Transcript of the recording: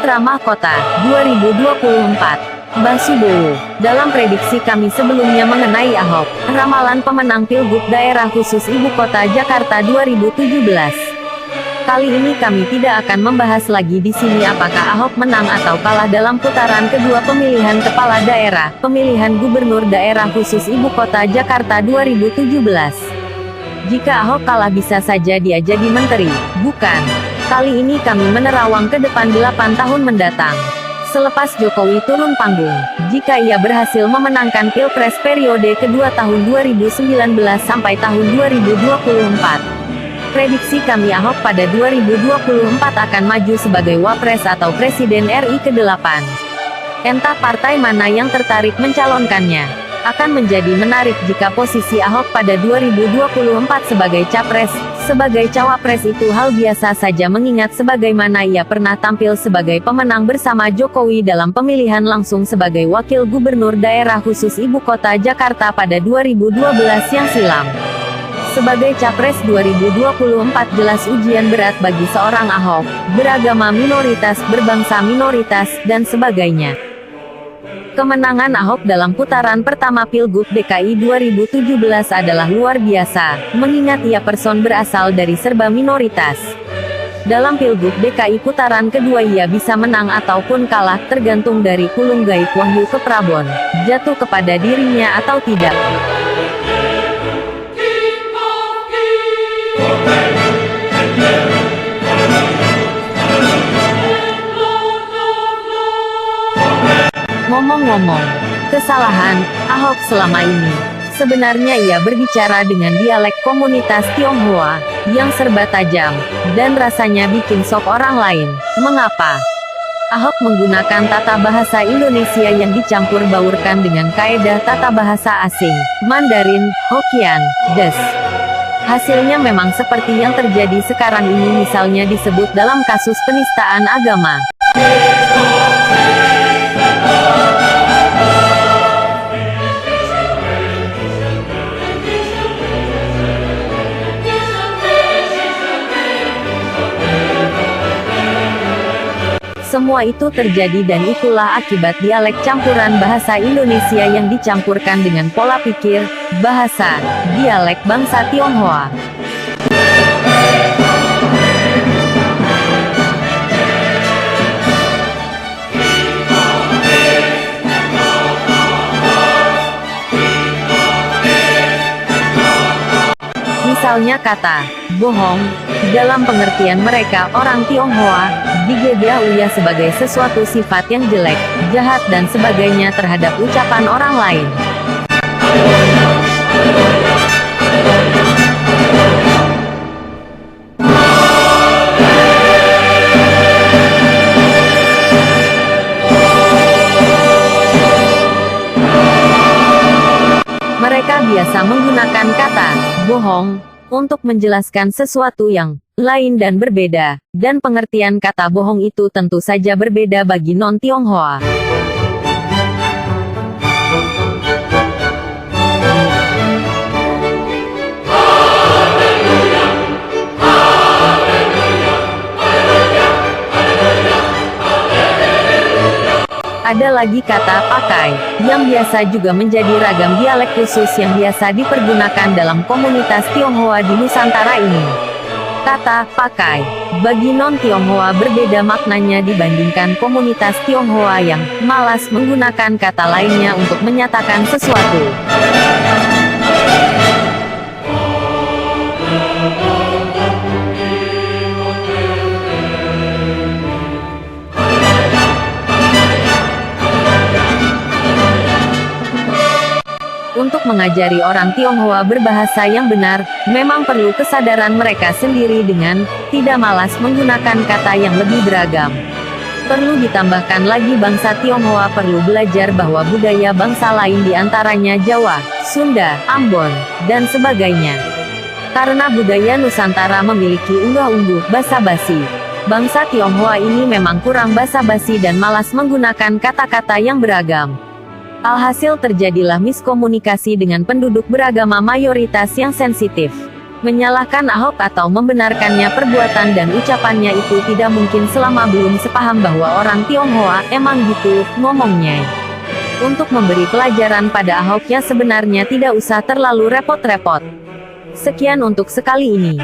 Putra Mahkota 2024. Mbah Subowo, dalam prediksi kami sebelumnya mengenai Ahok, ramalan pemenang Pilgub Daerah Khusus Ibu Kota Jakarta 2017. Kali ini kami tidak akan membahas lagi di sini apakah Ahok menang atau kalah dalam putaran kedua pemilihan kepala daerah, pemilihan gubernur daerah khusus Ibu Kota Jakarta 2017. Jika Ahok kalah bisa saja dia jadi menteri, bukan. Kali ini kami menerawang ke depan 8 tahun mendatang. Selepas Jokowi turun panggung, jika ia berhasil memenangkan Pilpres periode kedua tahun 2019 sampai tahun 2024. Prediksi kami Ahok pada 2024 akan maju sebagai Wapres atau Presiden RI ke-8. Entah partai mana yang tertarik mencalonkannya. Akan menjadi menarik jika posisi Ahok pada 2024 sebagai Capres, sebagai Cawapres itu hal biasa saja mengingat sebagaimana ia pernah tampil sebagai pemenang bersama Jokowi dalam pemilihan langsung sebagai Wakil Gubernur Daerah Khusus Ibu Kota Jakarta pada 2012 yang silam. Sebagai Capres 2024 jelas ujian berat bagi seorang Ahok, beragama minoritas, berbangsa minoritas, dan sebagainya. Kemenangan Ahok dalam putaran pertama Pilgub DKI 2017 adalah luar biasa, mengingat ia person berasal dari serba minoritas. Dalam Pilgub DKI putaran kedua ia bisa menang ataupun kalah, tergantung dari kulung gaib Wahyu Keprabon, jatuh kepada dirinya atau tidak. Ngomong-ngomong, kesalahan Ahok selama ini, sebenarnya ia berbicara dengan dialek komunitas Tionghoa, yang serba tajam, dan rasanya bikin sok orang lain. Mengapa? Ahok menggunakan tata bahasa Indonesia yang dicampur baurkan dengan kaedah tata bahasa asing, Mandarin, Hokkien, Des. Hasilnya memang seperti yang terjadi sekarang ini, misalnya disebut dalam kasus penistaan agama. Semua itu terjadi dan itulah akibat dialek campuran bahasa Indonesia yang dicampurkan dengan pola pikir, bahasa, dialek bangsa Tionghoa. Misalnya kata bohong, dalam pengertian mereka orang Tionghoa, digedeauya sebagai sesuatu sifat yang jelek, jahat dan sebagainya terhadap ucapan orang lain. Mereka biasa menggunakan kata bohong untuk menjelaskan sesuatu yang lain dan berbeda, dan pengertian kata bohong itu tentu saja berbeda bagi non-Tionghoa. Ada lagi kata pakai, yang biasa juga menjadi ragam dialek khusus yang biasa dipergunakan dalam komunitas Tionghoa di Nusantara ini. Kata pakai, bagi non-Tionghoa berbeda maknanya dibandingkan komunitas Tionghoa yang malas menggunakan kata lainnya untuk menyatakan sesuatu. Untuk mengajari orang Tionghoa berbahasa yang benar, memang perlu kesadaran mereka sendiri dengan tidak malas menggunakan kata yang lebih beragam. Perlu ditambahkan lagi bangsa Tionghoa perlu belajar bahwa budaya bangsa lain diantaranya Jawa, Sunda, Ambon, dan sebagainya. Karena budaya Nusantara memiliki unggah-ungguh, basa-basi. Bangsa Tionghoa ini memang kurang basa-basi dan malas menggunakan kata-kata yang beragam. Alhasil terjadilah miskomunikasi dengan penduduk beragama mayoritas yang sensitif. Menyalahkan Ahok atau membenarkannya perbuatan dan ucapannya itu tidak mungkin selama belum sepaham bahwa orang Tionghoa emang gitu ngomongnya. Untuk memberi pelajaran pada Ahok ya sebenarnya tidak usah terlalu repot-repot. Sekian untuk sekali ini.